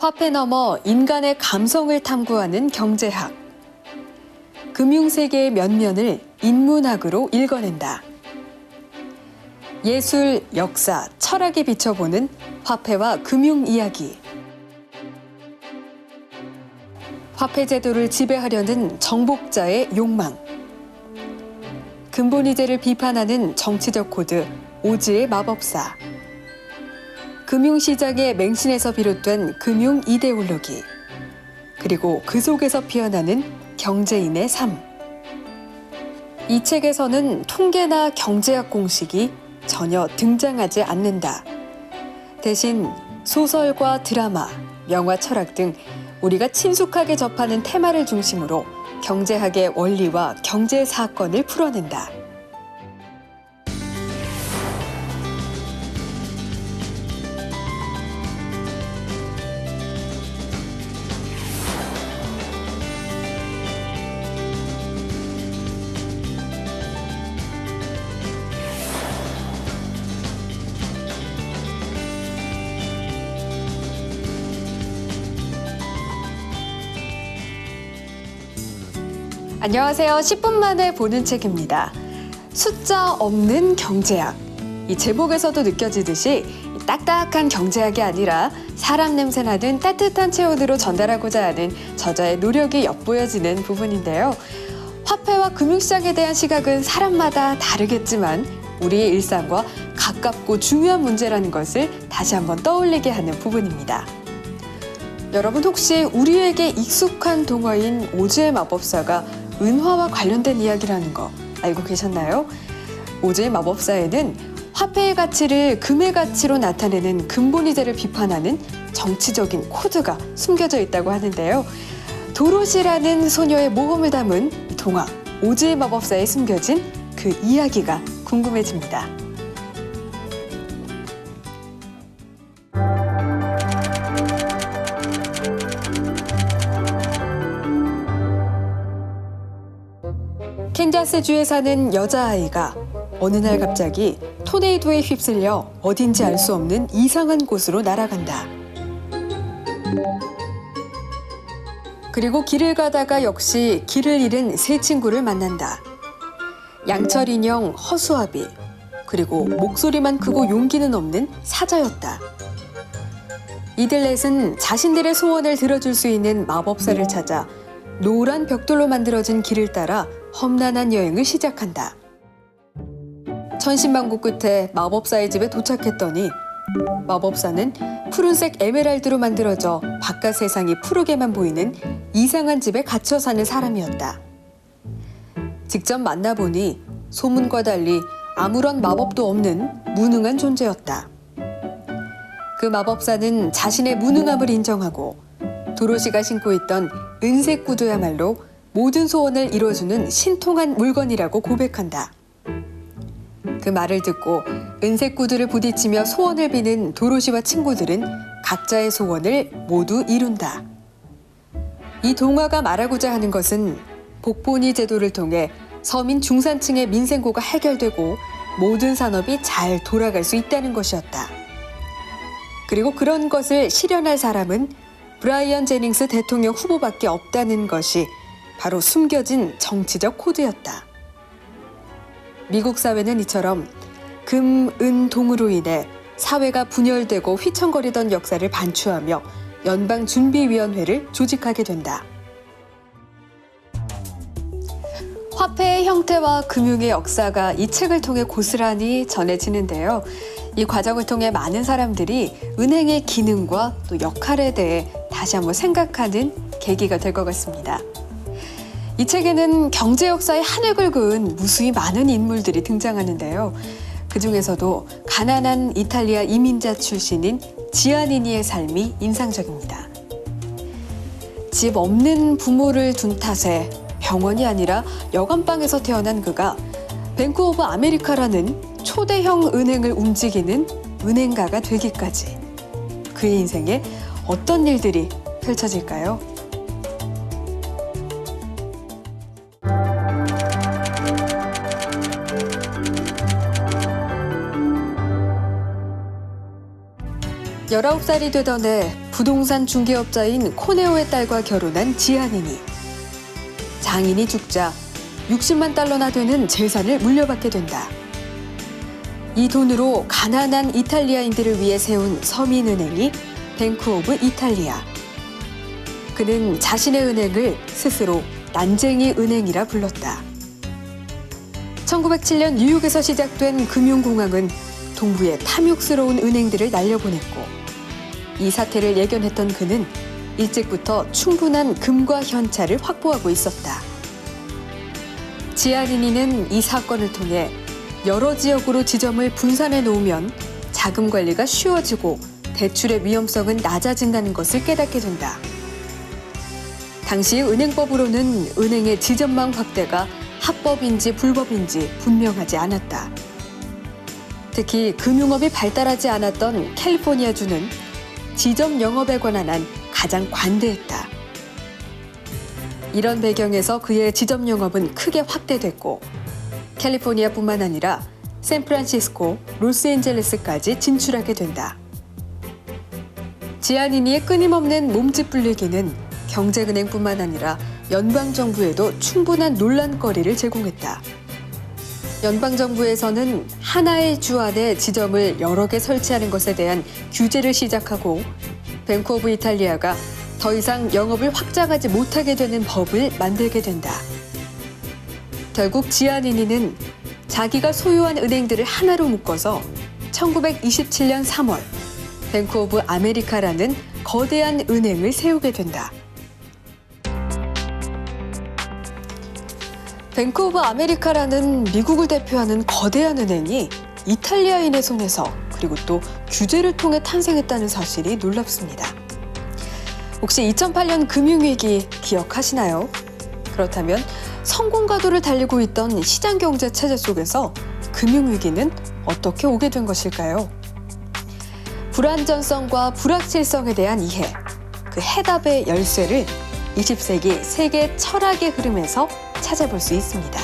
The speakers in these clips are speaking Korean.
화폐 너머 인간의 감성을 탐구하는 경제학. 금융세계의 면면을 인문학으로 읽어낸다. 예술, 역사, 철학에 비춰보는 화폐와 금융 이야기. 화폐 제도를 지배하려는 정복자의 욕망. 근본이제를 비판하는 정치적 코드, 오즈의 마법사. 금융시장의 맹신에서 비롯된 금융 이데올로기. 그리고 그 속에서 피어나는 경제인의 삶. 이 책에서는 통계나 경제학 공식이 전혀 등장하지 않는다. 대신 소설과 드라마, 영화, 철학 등 우리가 친숙하게 접하는 테마를 중심으로 경제학의 원리와 경제 사건을 풀어낸다. 안녕하세요. 10분 만에 보는 책입니다. 숫자 없는 경제학. 이 제목에서도 느껴지듯이 딱딱한 경제학이 아니라 사람 냄새 나는 따뜻한 체온으로 전달하고자 하는 저자의 노력이 엿보여지는 부분인데요. 화폐와 금융시장에 대한 시각은 사람마다 다르겠지만 우리의 일상과 가깝고 중요한 문제라는 것을 다시 한번 떠올리게 하는 부분입니다. 여러분 혹시 우리에게 익숙한 동화인 오즈의 마법사가 은화와 관련된 이야기라는 거 알고 계셨나요? 오즈의 마법사에는 화폐의 가치를 금의 가치로 나타내는 근본이제를 비판하는 정치적인 코드가 숨겨져 있다고 하는데요. 도로시라는 소녀의 모험을 담은 동화 오즈의 마법사에 숨겨진 그 이야기가 궁금해집니다. 캔자스주에 사는 여자아이가 어느 날 갑자기 토네이도에 휩쓸려 어딘지 알 수 없는 이상한 곳으로 날아간다. 그리고 길을 가다가 역시 길을 잃은 세 친구를 만난다. 양철 인형 허수아비, 그리고 목소리만 크고 용기는 없는 사자였다. 이들 넷은 자신들의 소원을 들어줄 수 있는 마법사를 찾아 노란 벽돌로 만들어진 길을 따라 험난한 여행을 시작한다. 천신만고 끝에 마법사의 집에 도착했더니 마법사는 푸른색 에메랄드로 만들어져 바깥 세상이 푸르게만 보이는 이상한 집에 갇혀 사는 사람이었다. 직접 만나보니 소문과 달리 아무런 마법도 없는 무능한 존재였다. 그 마법사는 자신의 무능함을 인정하고 도로시가 신고 있던 은색 구두야말로 모든 소원을 이뤄주는 신통한 물건이라고 고백한다. 그 말을 듣고 은색 구두를 부딪히며 소원을 비는 도로시와 친구들은 각자의 소원을 모두 이룬다. 이 동화가 말하고자 하는 것은 복본이 제도를 통해 서민 중산층의 민생고가 해결되고 모든 산업이 잘 돌아갈 수 있다는 것이었다. 그리고 그런 것을 실현할 사람은 브라이언 제닝스 대통령 후보밖에 없다는 것이 바로 숨겨진 정치적 코드였다. 미국 사회는 이처럼 금, 은, 동으로 인해 사회가 분열되고 휘청거리던 역사를 반추하며 연방준비위원회를 조직하게 된다. 화폐의 형태와 금융의 역사가 이 책을 통해 고스란히 전해지는데요. 이 과정을 통해 많은 사람들이 은행의 기능과 또 역할에 대해 다시 한번 생각하는 계기가 될 것 같습니다. 이 책에는 경제 역사의 한 획을 그은 무수히 많은 인물들이 등장하는데요. 그중에서도 가난한 이탈리아 이민자 출신인 지아니니의 삶이 인상적입니다. 집 없는 부모를 둔 탓에 병원이 아니라 여관방에서 태어난 그가 뱅크 오브 아메리카라는 초대형 은행을 움직이는 은행가가 되기까지 그의 인생에 어떤 일들이 펼쳐질까요? 19살이 되던 해 부동산 중개업자인 코네오의 딸과 결혼한 지아닌이. 장인이 죽자 60만 달러나 되는 재산을 물려받게 된다. 이 돈으로 가난한 이탈리아인들을 위해 세운 서민은행이 뱅크 오브 이탈리아. 그는 자신의 은행을 스스로 난쟁이 은행이라 불렀다. 1907년 뉴욕에서 시작된 금융공황은 동부의 탐욕스러운 은행들을 날려보냈고, 이 사태를 예견했던 그는 일찍부터 충분한 금과 현찰을 확보하고 있었다. 지아니니는 이 사건을 통해 여러 지역으로 지점을 분산해 놓으면 자금 관리가 쉬워지고 대출의 위험성은 낮아진다는 것을 깨닫게 된다. 당시 은행법으로는 은행의 지점망 확대가 합법인지 불법인지 분명하지 않았다. 특히 금융업이 발달하지 않았던 캘리포니아주는 지점 영업에 관한 한 가장 관대했다. 이런 배경에서 그의 지점 영업은 크게 확대됐고, 캘리포니아뿐만 아니라 샌프란시스코, 로스앤젤레스까지 진출하게 된다. 지아니니의 끊임없는 몸집 불리기는 경제은행뿐만 아니라 연방정부에도 충분한 논란거리를 제공했다. 연방정부에서는 하나의 주 안에 지점을 여러 개 설치하는 것에 대한 규제를 시작하고, 뱅크 오브 이탈리아가 더 이상 영업을 확장하지 못하게 되는 법을 만들게 된다. 결국 지아니니는 자기가 소유한 은행들을 하나로 묶어서 1927년 3월 뱅크 오브 아메리카라는 거대한 은행을 세우게 된다. 뱅크 오브 아메리카라는 미국을 대표하는 거대한 은행이 이탈리아인의 손에서, 그리고 또 규제를 통해 탄생했다는 사실이 놀랍습니다. 혹시 2008년 금융위기 기억하시나요? 그렇다면 성공가도를 달리고 있던 시장경제 체제 속에서 금융위기는 어떻게 오게 된 것일까요? 불안전성과 불확실성에 대한 이해, 그 해답의 열쇠를 20세기 세계 철학의 흐름에서 찾아볼 수 있습니다.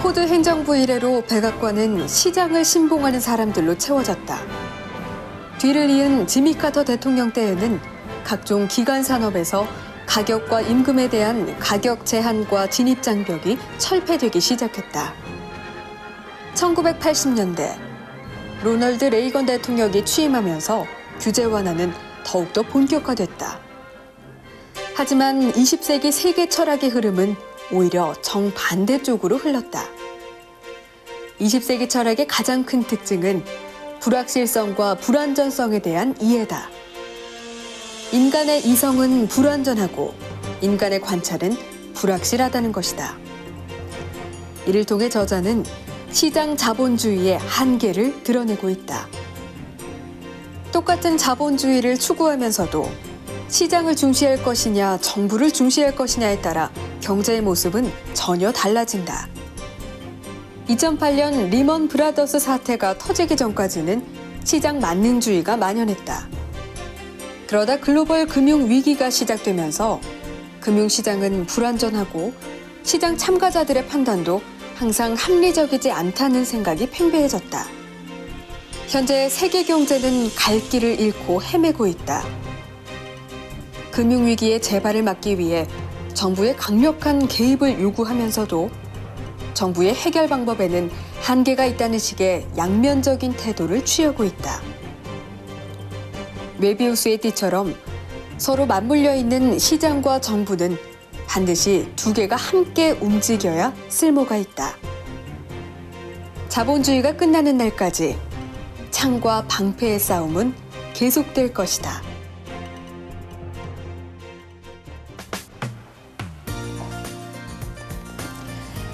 포드 행정부 이래로 백악관은 시장을 신봉하는 사람들로 채워졌다. 뒤를 이은 지미 카터 대통령 때에는 각종 기관 산업에서 가격과 임금에 대한 가격 제한과 진입 장벽이 철폐되기 시작했다. 1980년대 로널드 레이건 대통령이 취임하면서 규제 완화는 더욱더 본격화됐다. 하지만 20세기 세계 철학의 흐름은 오히려 정반대 쪽으로 흘렀다. 20세기 철학의 가장 큰 특징은 불확실성과 불안전성에 대한 이해다. 인간의 이성은 불완전하고 인간의 관찰은 불확실하다는 것이다. 이를 통해 저자는 시장 자본주의의 한계를 드러내고 있다. 똑같은 자본주의를 추구하면서도 시장을 중시할 것이냐 정부를 중시할 것이냐에 따라 경제의 모습은 전혀 달라진다. 2008년 리먼 브라더스 사태가 터지기 전까지는 시장 만능주의가 만연했다. 그러다 글로벌 금융 위기가 시작되면서 금융시장은 불안전하고 시장 참가자들의 판단도 항상 합리적이지 않다는 생각이 팽배해졌다. 현재 세계 경제는 갈 길을 잃고 헤매고 있다. 금융위기의 재발을 막기 위해 정부의 강력한 개입을 요구하면서도 정부의 해결 방법에는 한계가 있다는 식의 양면적인 태도를 취하고 있다. 메비우스의 띠처럼 서로 맞물려 있는 시장과 정부는 반드시 두 개가 함께 움직여야 쓸모가 있다. 자본주의가 끝나는 날까지 창과 방패의 싸움은 계속될 것이다.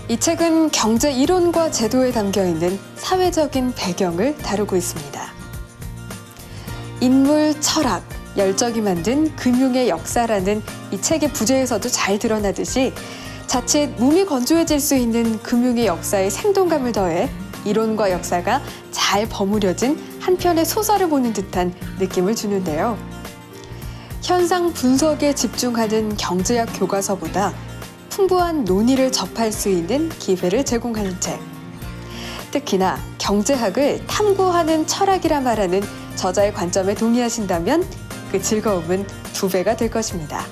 이 책은 경제 이론과 제도에 담겨있는 사회적인 배경을 다루고 있습니다. 인물, 철학, 열정이 만든 금융의 역사라는 이 책의 부제에서도 잘 드러나듯이 자칫 몸이 건조해질 수 있는 금융의 역사에 생동감을 더해 이론과 역사가 잘 버무려진 한 편의 소설을 보는 듯한 느낌을 주는데요. 현상 분석에 집중하는 경제학 교과서보다 풍부한 논의를 접할 수 있는 기회를 제공하는 책. 특히나 경제학을 탐구하는 철학이라 말하는 저자의 관점에 동의하신다면 그 즐거움은 2배가 될 것입니다.